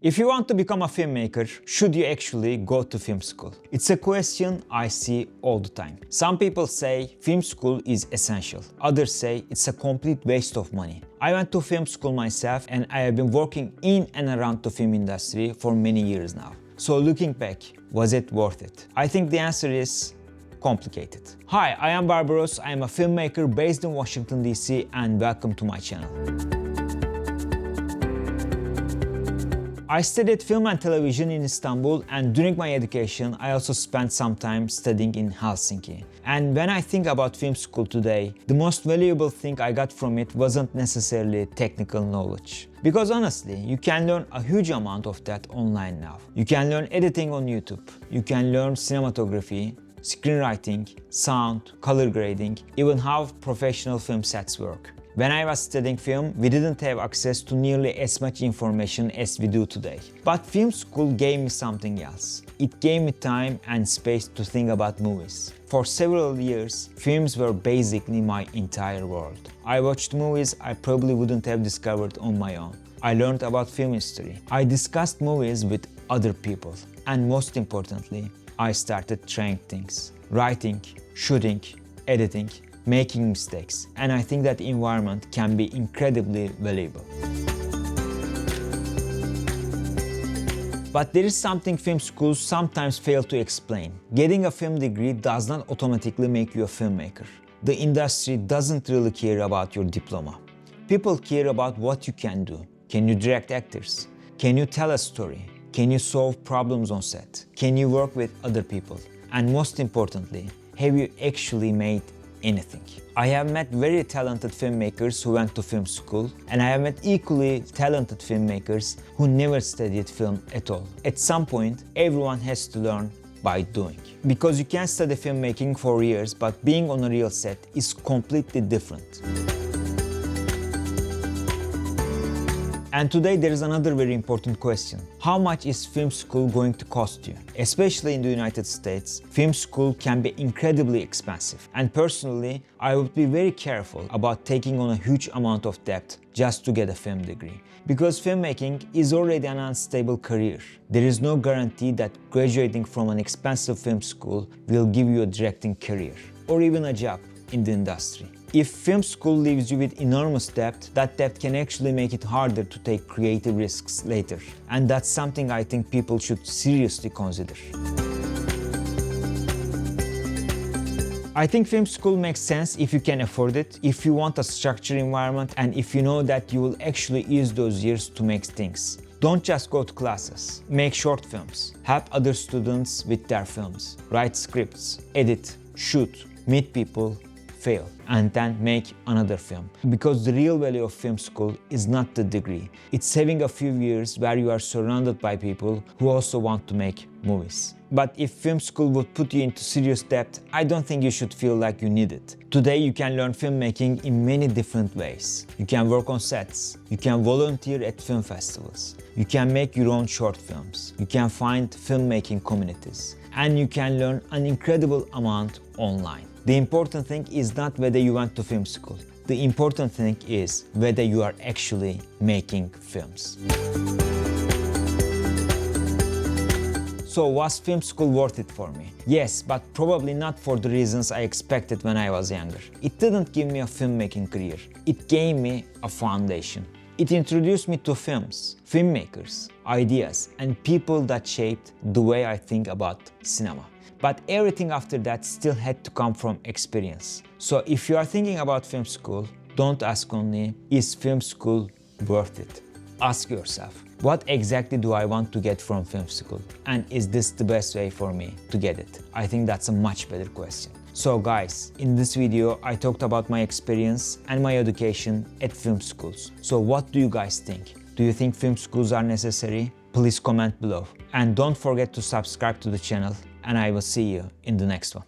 If you want to become a filmmaker, should you actually go to film school? It's a question I see all the time. Some people say film school is essential. Others say it's a complete waste of money. I went to film school myself and I have been working in and around the film industry for many years now. So looking back, was it worth it? I think the answer is complicated. Hi, I am Barbaros. I am a filmmaker based in Washington, D.C. and welcome to my channel. I studied film and television in Istanbul, and during my education I also spent some time studying in Helsinki. And when I think about film school today, the most valuable thing I got from it wasn't necessarily technical knowledge. Because honestly, you can learn a huge amount of that online now. You can learn editing on YouTube, you can learn cinematography, screenwriting, sound, color grading, even how professional film sets work. When I was studying film, we didn't have access to nearly as much information as we do today. But film school gave me something else. It gave me time and space to think about movies. For several years, films were basically my entire world. I watched movies I probably wouldn't have discovered on my own. I learned about film history. I discussed movies with other people. And most importantly, I started trying things. Writing, shooting, editing, making mistakes, and I think that environment can be incredibly valuable. But there is something film schools sometimes fail to explain. Getting a film degree does not automatically make you a filmmaker. The industry doesn't really care about your diploma. People care about what you can do. Can you direct actors? Can you tell a story? Can you solve problems on set? Can you work with other people? And most importantly, have you actually made anything? I have met very talented filmmakers who went to film school, and I have met equally talented filmmakers who never studied film at all. At some point, everyone has to learn by doing. Because you can study filmmaking for years, but being on a real set is completely different. And today there is another very important question. How much is film school going to cost you? Especially in the United States, film school can be incredibly expensive. And personally, I would be very careful about taking on a huge amount of debt just to get a film degree. Because filmmaking is already an unstable career. There is no guarantee that graduating from an expensive film school will give you a directing career or even a job in the industry. If film school leaves you with enormous debt, that debt can actually make it harder to take creative risks later. And that's something I think people should seriously consider. I think film school makes sense if you can afford it, if you want a structured environment, and if you know that you will actually use those years to make things. Don't just go to classes. Make short films. Help other students with their films. Write scripts, edit, shoot, meet people, fail, and then make another film. Because the real value of film school is not the degree. It's having a few years where you are surrounded by people who also want to make movies. But if film school would put you into serious debt, I don't think you should feel like you need it. Today you can learn filmmaking in many different ways. You can work on sets, you can volunteer at film festivals, you can make your own short films, you can find filmmaking communities, and you can learn an incredible amount online. The important thing is not whether you went to film school. The important thing is whether you are actually making films. So was film school worth it for me? Yes, but probably not for the reasons I expected when I was younger. It didn't give me a filmmaking career. It gave me a foundation. It introduced me to films, filmmakers, ideas, and people that shaped the way I think about cinema. But everything after that still had to come from experience. So if you are thinking about film school, don't ask only, is film school worth it? Ask yourself, what exactly do I want to get from film school? And is this the best way for me to get it? I think that's a much better question. So guys, in this video, I talked about my experience and my education at film schools. So what do you guys think? Do you think film schools are necessary? Please comment below. And don't forget to subscribe to the channel, and I will see you in the next one.